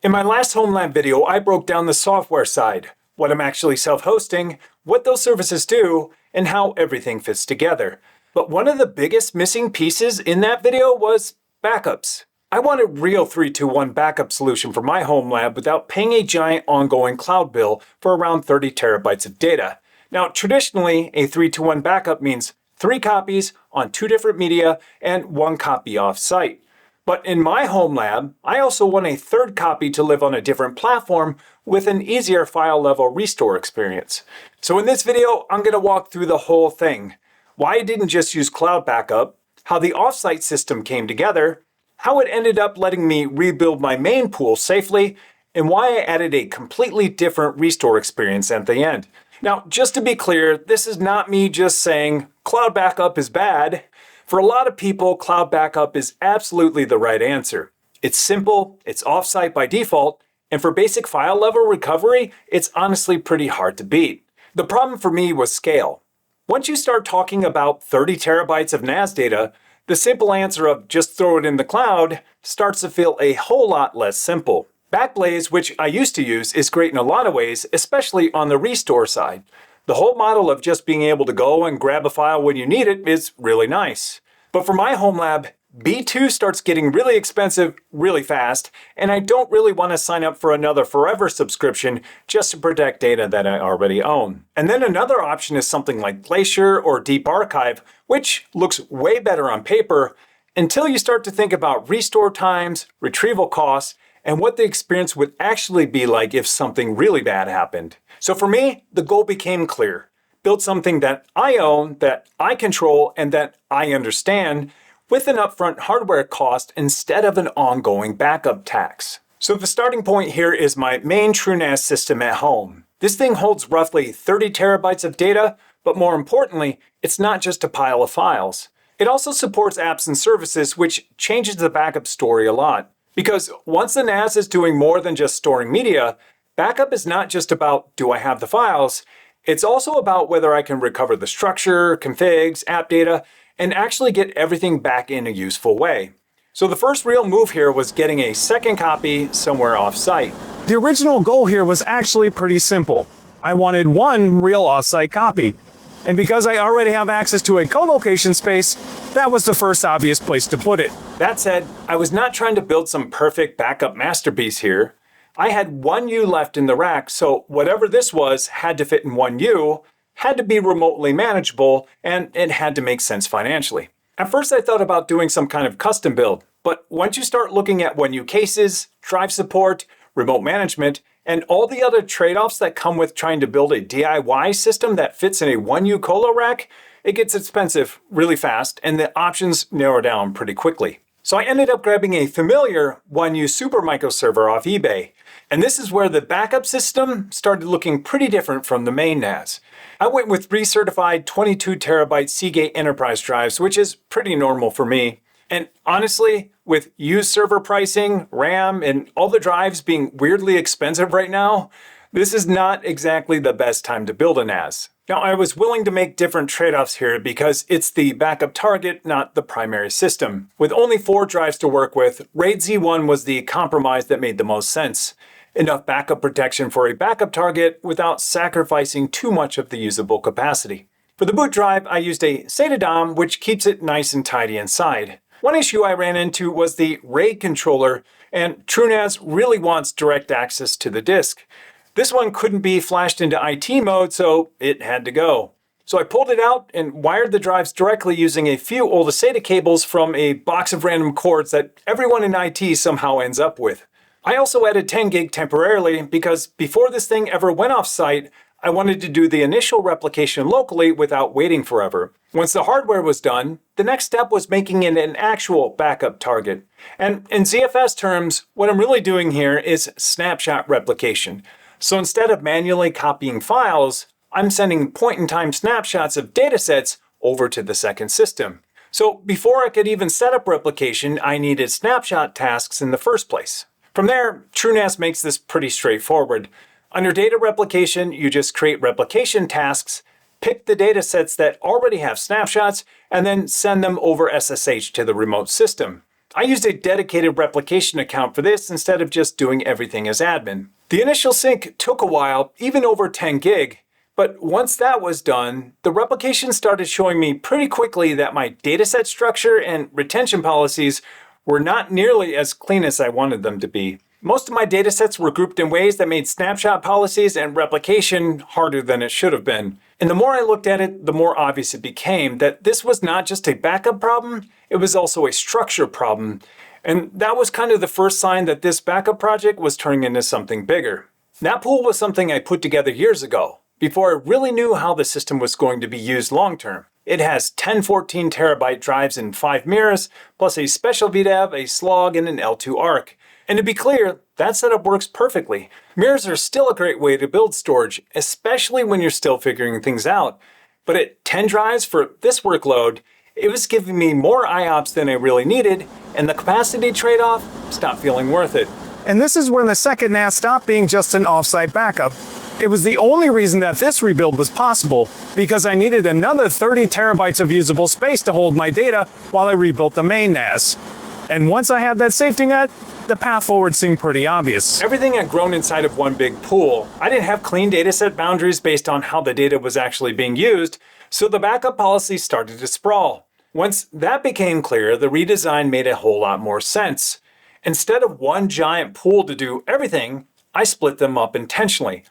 In my last Homelab video, I broke down the software side, what I'm actually self-hosting, what those services do, and how everything fits together. But one of the biggest missing pieces in that video was backups. I want a real 3-2-1 backup solution for my Homelab without paying a giant ongoing cloud bill for around 30 terabytes of data. Now, traditionally, a 3-2-1 backup means 3 copies on 2 different media and 1 copy off-site. But in my Homelab, I also want a 3rd copy to live on a different platform with an easier file level restore experience. So in this video, I'm going to walk through the whole thing. Why I didn't just use cloud backup, how the Offsite system came together, how it ended up letting me rebuild my main pool safely, and why I added a completely different restore experience at the end. Now, just to be clear, this is not me just saying cloud backup is bad. For a lot of people, cloud backup is absolutely the right answer. It's simple, it's offsite by default, and for basic file level recovery, it's honestly pretty hard to beat. The problem for me was scale. Once you start talking about 30 terabytes of NAS data, the simple answer of just throw it in the cloud starts to feel a whole lot less simple. Backblaze, which I used to use, is great in a lot of ways, especially on the restore side. The whole model of just being able to go and grab a file when you need it is really nice. But for my Homelab, B2 starts getting really expensive really fast, and I don't really want to sign up for another forever subscription just to protect data that I already own. And then another option is something like Glacier or Deep Archive, which looks way better on paper until you start to think about restore times, retrieval costs, and what the experience would actually be like if something really bad happened. So for me, the goal became clear. Build something that I own, that I control, and that I understand with an upfront hardware cost instead of an ongoing backup tax. So the starting point here is my main TrueNAS system at home. This thing holds roughly 30 terabytes of data, but more importantly, it's not just a pile of files. It also supports apps and services, which changes the backup story a lot. Because once the NAS is doing more than just storing media, backup is not just about do I have the files, it's also about whether I can recover the structure, configs, app data, and actually get everything back in a useful way. So the first real move here was getting a 2nd copy somewhere off-site. The original goal here was actually pretty simple. I wanted 1 real off-site copy. And because I already have access to a co-location space, that was the first obvious place to put it. That said, I was not trying to build some perfect backup masterpiece here. I had 1 U left in the rack, so whatever this was had to fit in 1 U, had to be remotely manageable, and it had to make sense financially. At first I thought about doing some kind of custom build, but once you start looking at 1 U cases, drive support, remote management, and all the other trade-offs that come with trying to build a DIY system that fits in a 1 U Colo rack, it gets expensive really fast, and the options narrow down pretty quickly. So I ended up grabbing a familiar 1 U Supermicro server off eBay. And this is where the backup system started looking pretty different from the main NAS. I went with recertified 22 terabyte Seagate Enterprise drives, which is pretty normal for me. And honestly, with used server pricing, RAM, and all the drives being weirdly expensive right now, this is not exactly the best time to build a NAS. Now, I was willing to make different trade-offs here because it's the backup target, not the primary system. With only 4 drives to work with, RAID Z1 was the compromise that made the most sense. Enough backup protection for a backup target without sacrificing too much of the usable capacity. For the boot drive, I used a SATA DOM, which keeps it nice and tidy inside. One issue I ran into was the RAID controller, and TrueNAS really wants direct access to the disk. This one couldn't be flashed into IT mode, so it had to go. So I pulled it out and wired the drives directly using a few old SATA cables from a box of random cords that everyone in IT somehow ends up with. I also added 10 gig temporarily because before this thing ever went off-site, I wanted to do the initial replication locally without waiting forever. Once the hardware was done, the next step was making it an actual backup target. And in ZFS terms, what I'm really doing here is snapshot replication. So instead of manually copying files, I'm sending point-in-time snapshots of datasets over to the second system. So before I could even set up replication, I needed snapshot tasks in the first place. From there, TrueNAS makes this pretty straightforward. Under data replication, you just create replication tasks, pick the datasets that already have snapshots, and then send them over SSH to the remote system. I used a dedicated replication account for this instead of just doing everything as admin. The initial sync took a while, even over 10 gig, but once that was done, the replication started showing me pretty quickly that my dataset structure and retention policies were not nearly as clean as I wanted them to be. Most of my datasets were grouped in ways that made snapshot policies and replication harder than it should have been. And the more I looked at it, the more obvious it became that this was not just a backup problem, it was also a structure problem. And that was kind of the first sign that this backup project was turning into something bigger. That pool was something I put together years ago, before I really knew how the system was going to be used long term. It has 10 14 terabyte drives and 5 mirrors, plus a special VDAV, a slog, and an L2 ARC. And to be clear, that setup works perfectly. Mirrors are still a great way to build storage, especially when you're still figuring things out. But at 10 drives for this workload, it was giving me more IOPS than I really needed, and the capacity trade-off stopped feeling worth it. And this is when the second NAS stopped being just an offsite backup. It was the only reason that this rebuild was possible, because I needed another 30 terabytes of usable space to hold my data while I rebuilt the main NAS. And once I had that safety net, the path forward seemed pretty obvious. Everything had grown inside of one big pool. I didn't have clean dataset boundaries based on how the data was actually being used, so the backup policy started to sprawl. Once that became clear, the redesign made a whole lot more sense. Instead of one giant pool to do everything, I split them up intentionally.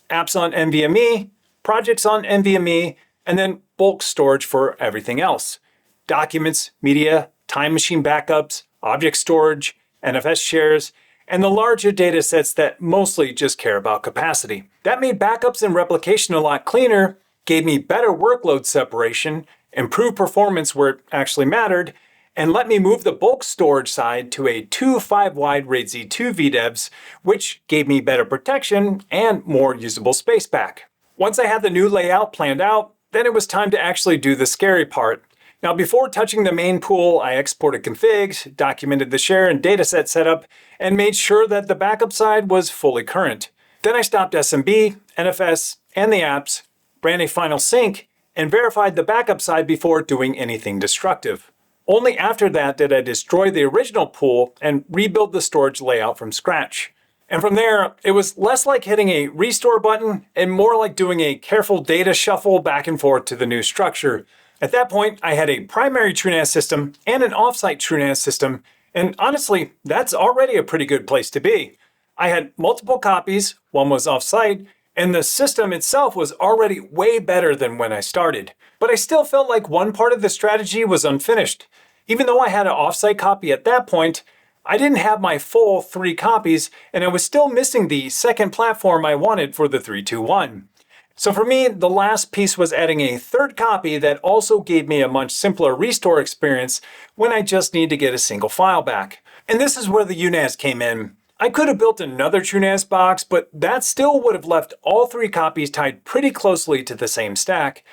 Apps on NVMe, projects on NVMe, and then bulk storage for everything else. Documents, media, time machine backups, object storage, NFS shares, and the larger data sets that mostly just care about capacity. That made backups and replication a lot cleaner, gave me better workload separation, improved performance where it actually mattered, and let me move the bulk storage side to a 2.5 wide RAID Z2 VDEVs, which gave me better protection and more usable space back. Once I had the new layout planned out, then it was time to actually do the scary part. Now, before touching the main pool, I exported configs, documented the share and dataset setup, and made sure that the backup side was fully current. Then I stopped SMB, NFS, and the apps, ran a final sync, and verified the backup side before doing anything destructive. Only after that did I destroy the original pool and rebuild the storage layout from scratch. And from there, it was less like hitting a restore button and more like doing a careful data shuffle back and forth to the new structure. At that point, I had a primary TrueNAS system and an offsite TrueNAS system, and honestly, that's already a pretty good place to be. I had multiple copies, one was offsite, and the system itself was already way better than when I started. But I still felt like one part of the strategy was unfinished. Even though I had an offsite copy at that point, I didn't have my full 3 copies, and I was still missing the second platform I wanted for the 321. So for me, the last piece was adding a third copy that also gave me a much simpler restore experience when I just need to get a single file back. And this is where the UNAS came in. I could have built another TrueNAS box, but that still would have left all 3 copies tied pretty closely to the same stack.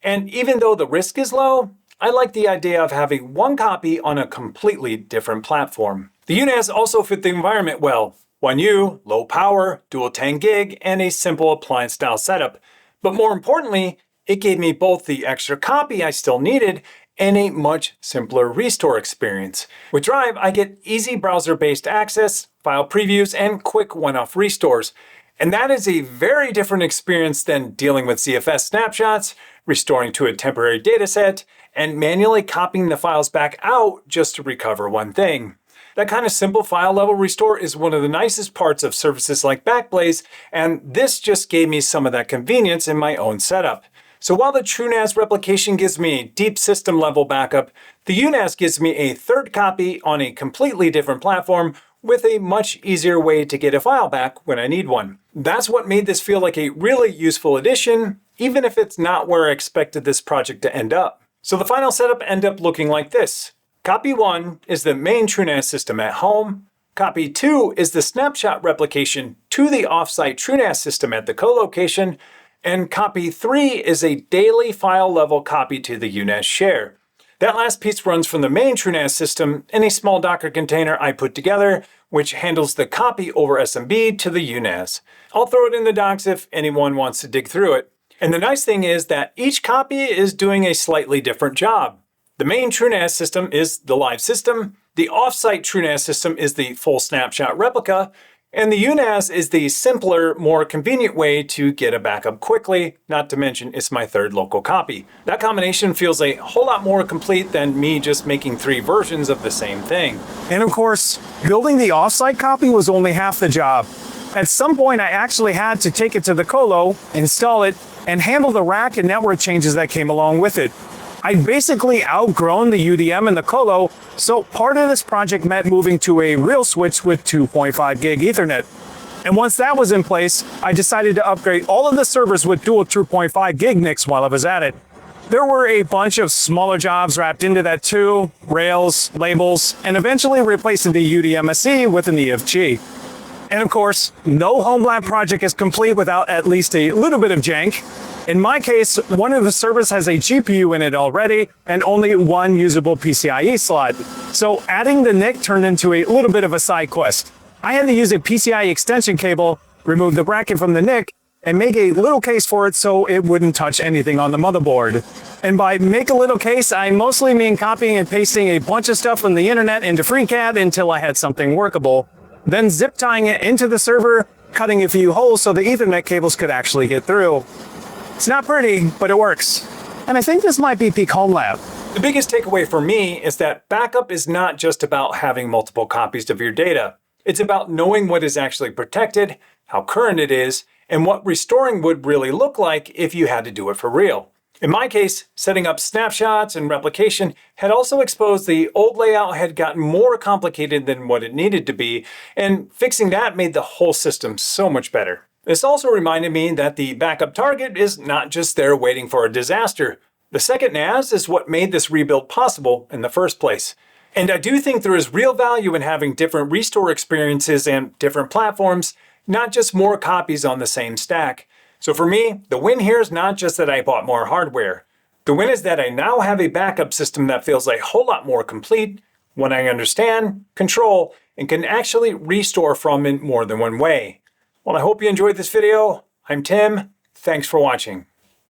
And even though the risk is low, I like the idea of having one copy on a completely different platform. The UNAS also fit the environment well. 1U, low power, dual 10 gig, and a simple appliance style setup. But more importantly, it gave me both the extra copy I still needed and a much simpler restore experience. With Drive, I get easy browser-based access, file previews, and quick one-off restores. And that is a very different experience than dealing with ZFS snapshots, restoring to a temporary dataset, and manually copying the files back out just to recover one thing. That kind of simple file level restore is one of the nicest parts of services like Backblaze, and this just gave me some of that convenience in my own setup. So while the TrueNAS replication gives me a deep system level backup, the UNAS gives me a third copy on a completely different platform with a much easier way to get a file back when I need one. That's what made this feel like a really useful addition, even if it's not where I expected this project to end up. So the final setup ended up looking like this. Copy 1 is the main TrueNAS system at home. Copy 2 is the snapshot replication to the offsite TrueNAS system at the co-location. And copy 3 is a daily file level copy to the UNAS share. That last piece runs from the main TrueNAS system in a small Docker container I put together, which handles the copy over SMB to the UNAS. I'll throw it in the docs if anyone wants to dig through it. And the nice thing is that each copy is doing a slightly different job. The main TrueNAS system is the live system, The Offsite TrueNAS system is the full snapshot replica, and the UNAS is the simpler, more convenient way to get a backup quickly, not to mention it's my third local copy. That combination feels a whole lot more complete than me just making 3 versions of the same thing. And of course, building the offsite copy was only half the job. At some point, I actually had to take it to the Colo, install it, and handle the rack and network changes that came along with it. I'd basically outgrown the UDM and the Colo, so part of this project meant moving to a real switch with 2.5 gig Ethernet. And once that was in place, I decided to upgrade all of the servers with dual 2.5 gig NICs while I was at it. There were a bunch of smaller jobs wrapped into that too, rails, labels, and eventually replacing the UDMSE with an EFG. And of course, no Homelab project is complete without at least a little bit of jank. In my case, one of the servers has a GPU in it already and only one usable PCIe slot. So adding the NIC turned into a little bit of a side quest. I had to use a PCIe extension cable, remove the bracket from the NIC, and make a little case for it so it wouldn't touch anything on the motherboard. And by make a little case, I mostly mean copying and pasting a bunch of stuff from the internet into FreeCAD until I had something workable. Then zip tying it into the server, cutting a few holes so the Ethernet cables could actually get through. It's not pretty, but it works. And I think this might be peak Homelab. The biggest takeaway for me is that backup is not just about having multiple copies of your data. It's about knowing what is actually protected, how current it is, and what restoring would really look like if you had to do it for real. In my case, setting up snapshots and replication had also exposed the old layout had gotten more complicated than what it needed to be, and fixing that made the whole system so much better. This also reminded me that the backup target is not just there waiting for a disaster. The second NAS is what made this rebuild possible in the first place. And I do think there is real value in having different restore experiences and different platforms, not just more copies on the same stack. So for me, the win here is not just that I bought more hardware. The win is that I now have a backup system that feels a whole lot more complete, one I understand, control, and can actually restore from in more than one way. Well, I hope you enjoyed this video. I'm Tim. Thanks for watching.